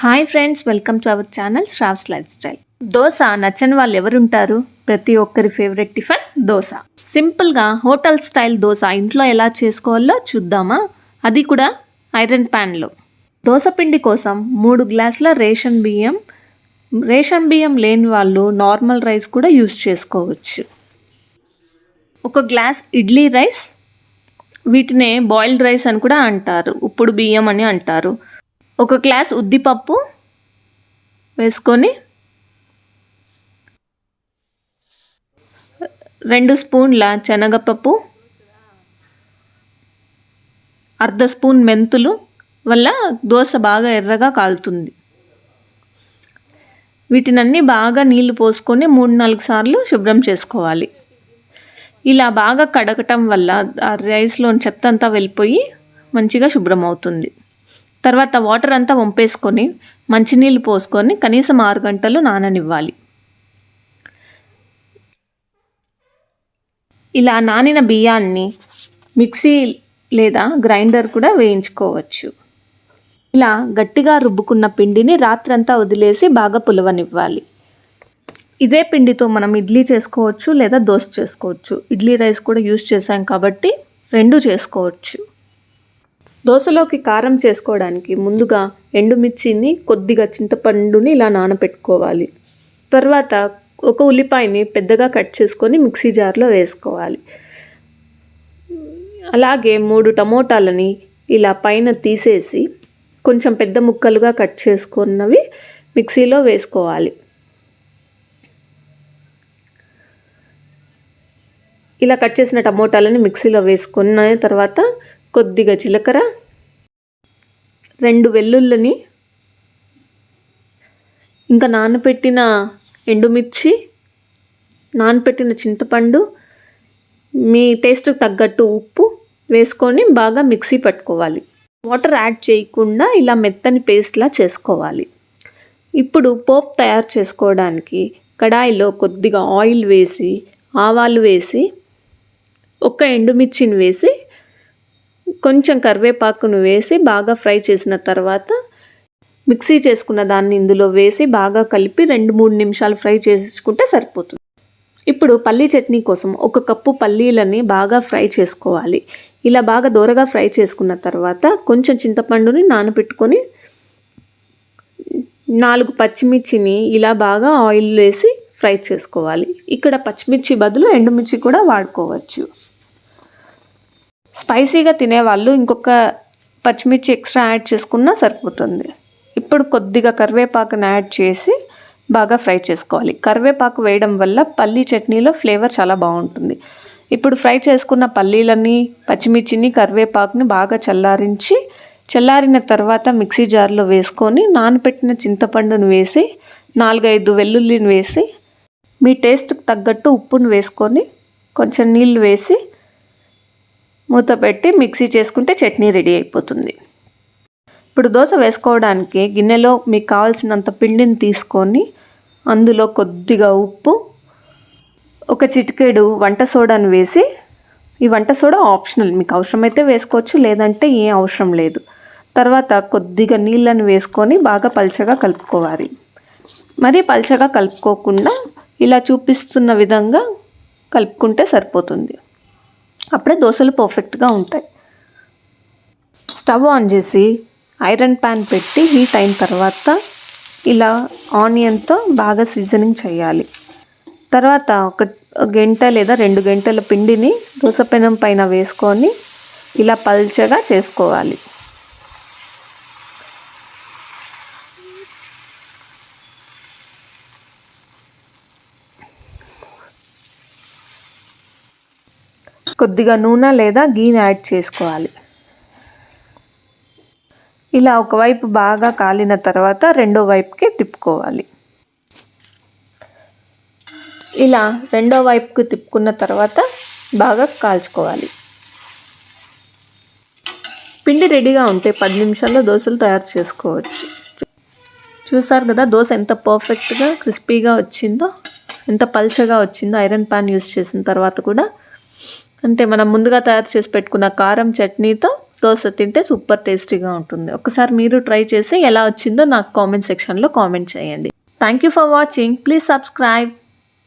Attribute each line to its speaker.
Speaker 1: Hi friends, welcome to our channel Shravs life style. Dosa నచ్చని వాళ్ళు ఎవరుంటారు? ప్రతి ఒక్కరి ఫేవరెట్ టిఫిన్ దోశ. సింపుల్గా హోటల్ స్టైల్ దోశ ఇంట్లో ఎలా చేసుకోవాలో చూద్దామా? అది కూడా ఐరన్ ప్యాన్లో. దోశ పిండి కోసం 3 గ్లాసుల రేషన్ బియ్యం లేని వాళ్ళు నార్మల్ రైస్ కూడా యూస్ చేసుకోవచ్చు. 1 గ్లాస్ ఇడ్లీ రైస్, వీటినే బాయిల్డ్ రైస్ అని కూడా అంటారు, ఉప్పుడు బియ్యం అని అంటారు. 1 గ్లాస్ ఉద్దిపప్పు వేసుకొని 2 స్పూన్ల శనగపప్పు, 1/2 స్పూన్ మెంతులు వల్ల దోశ బాగా ఎర్రగా కాలుతుంది. వీటినన్నీ బాగా నీళ్లు పోసుకొని 3-4 సార్లు శుభ్రం చేసుకోవాలి. ఇలా బాగా కడగటం వల్ల ఆ రైస్లోని చెత్త అంతా వెళ్ళిపోయి మంచిగా శుభ్రం అవుతుంది. తర్వాత వాటర్ అంతా వంపేసుకొని మంచినీళ్ళు పోసుకొని కనీసం 6 గంటలు నాననివ్వాలి. ఇలా నానిన బియ్యాన్ని మిక్సీ లేదా గ్రైండర్ కూడా వేయించుకోవచ్చు. ఇలా గట్టిగా రుబ్బుకున్న పిండిని రాత్రంతా వదిలేసి బాగా పులవనివ్వాలి. ఇదే పిండితో మనం ఇడ్లీ చేసుకోవచ్చు లేదా దోశ చేసుకోవచ్చు. ఇడ్లీ రైస్ కూడా యూస్ చేసాం కాబట్టి 2 చేసుకోవచ్చు. దోశలోకి కారం చేసుకోవడానికి ముందుగా ఎండుమిర్చిని, కొద్దిగా చింతపండుని ఇలా నానబెట్టుకోవాలి. తర్వాత 1 ఉల్లిపాయని పెద్దగా కట్ చేసుకొని మిక్సీ జార్లో వేసుకోవాలి. అలాగే 3 టమోటాలని ఇలా పైన తీసేసి కొంచెం పెద్ద ముక్కలుగా కట్ చేసుకున్నవి మిక్సీలో వేసుకోవాలి. ఇలా కట్ చేసిన టమోటాలని మిక్సీలో వేసుకున్న తర్వాత కొద్దిగా జీలకర్ర, 2 వెల్లుల్లిని, ఇంకా నానబెట్టిన ఎండుమిర్చి, నానబెట్టిన చింతపండు, మీ టేస్ట్కి తగ్గట్టు ఉప్పు వేసుకొని బాగా మిక్సీ పట్టుకోవాలి. వాటర్ యాడ్ చేయకుండా ఇలా మెత్తని పేస్ట్లా చేసుకోవాలి. ఇప్పుడు పోపు తయారు చేసుకోవడానికి కడాయిలో కొద్దిగా ఆయిల్ వేసి, ఆవాలు వేసి, 1 ఎండుమిర్చిని వేసి, కొంచెం కరివేపాకును వేసి బాగా ఫ్రై చేసిన తర్వాత మిక్సీ చేసుకున్న దాన్ని ఇందులో వేసి బాగా కలిపి 2-3 నిమిషాలు ఫ్రై చేసుకుంటే సరిపోతుంది. ఇప్పుడు పల్లీ చట్నీ కోసం 1 కప్పు పల్లీలని బాగా ఫ్రై చేసుకోవాలి. ఇలా బాగా దోరగా ఫ్రై చేసుకున్న తర్వాత కొంచెం చింతపండుని నానబెట్టుకొని 4 పచ్చిమిర్చిని ఇలా బాగా ఆయిల్ వేసి ఫ్రై చేసుకోవాలి. ఇక్కడ పచ్చిమిర్చి బదులు ఎండుమిర్చి కూడా వాడుకోవచ్చు. స్పైసీగా తినేవాళ్ళు ఇంకొక పచ్చిమిర్చి ఎక్స్ట్రా యాడ్ చేసుకున్నా సరిపోతుంది. ఇప్పుడు కొద్దిగా కరివేపాకును యాడ్ చేసి బాగా ఫ్రై చేసుకోవాలి. కరివేపాకు వేయడం వల్ల పల్లీ చట్నీలో ఫ్లేవర్ చాలా బాగుంటుంది. ఇప్పుడు ఫ్రై చేసుకున్న పల్లీలని, పచ్చిమిర్చిని, కరివేపాకుని బాగా చల్లారిన తర్వాత మిక్సీ జార్లో వేసుకొని నానబెట్టిన చింతపండును వేసి 4-5 వెల్లుల్లిని వేసి మీ టేస్ట్కి తగ్గట్టు ఉప్పును వేసుకొని కొంచెం నీళ్ళు వేసి మూత పెట్టి మిక్సీ చేసుకుంటే చట్నీ రెడీ అయిపోతుంది. ఇప్పుడు దోశ వేసుకోవడానికి గిన్నెలో మీకు కావాల్సినంత పిండిని తీసుకొని అందులో కొద్దిగా ఉప్పు, 1 చిటికెడు వంట సోడాను వేసి, ఈ వంట సోడా ఆప్షనల్, మీకు అవసరమైతే వేసుకోవచ్చు, లేదంటే ఏం అవసరం లేదు. తర్వాత కొద్దిగా నీళ్ళని వేసుకొని బాగా పల్చగా కలుపుకోవాలి. మరీ పల్చగా కలుపుకోకుండా ఇలా చూపిస్తున్న విధంగా కలుపుకుంటే సరిపోతుంది. అప్పుడే దోశలు పర్ఫెక్ట్గా ఉంటాయి. స్టవ్ ఆన్ చేసి ఐరన్ ప్యాన్ పెట్టి హీట్ అయిన తర్వాత ఇలా ఆనియన్తో బాగా సీజనింగ్ చేయాలి. తర్వాత 1 గంట లేదా 2 గంటల పిండిని దోశ పెనం పైన వేసుకొని ఇలా పల్చగా చేసుకోవాలి. కొద్దిగా నూనె లేదా గీని యాడ్ చేసుకోవాలి. ఇలా ఒకవైపు బాగా కాలిన తర్వాత రెండో వైపుకి తిప్పుకోవాలి. ఇలా రెండో వైపుకి తిప్పుకున్న తర్వాత బాగా కాల్చుకోవాలి. పిండి రెడీగా ఉంటే 10 నిమిషాల్లో దోశలు తయారు చేసుకోవచ్చు. చూసారు కదా దోశ ఎంత పర్ఫెక్ట్గా క్రిస్పీగా వచ్చిందో, ఎంత పల్చగా వచ్చిందో ఐరన్ ప్యాన్ యూస్ చేసిన తర్వాత కూడా. అంటే మనం ముందుగా తయారు చేసి పెట్టుకున్న కారం చట్నీతో దోశ తింటే సూపర్ టేస్టీగా ఉంటుంది. ఒకసారి మీరు ట్రై చేసి ఎలా వచ్చిందో నాకు కామెంట్ సెక్షన్లో కామెంట్ చేయండి. Thank you for watching. Please subscribe.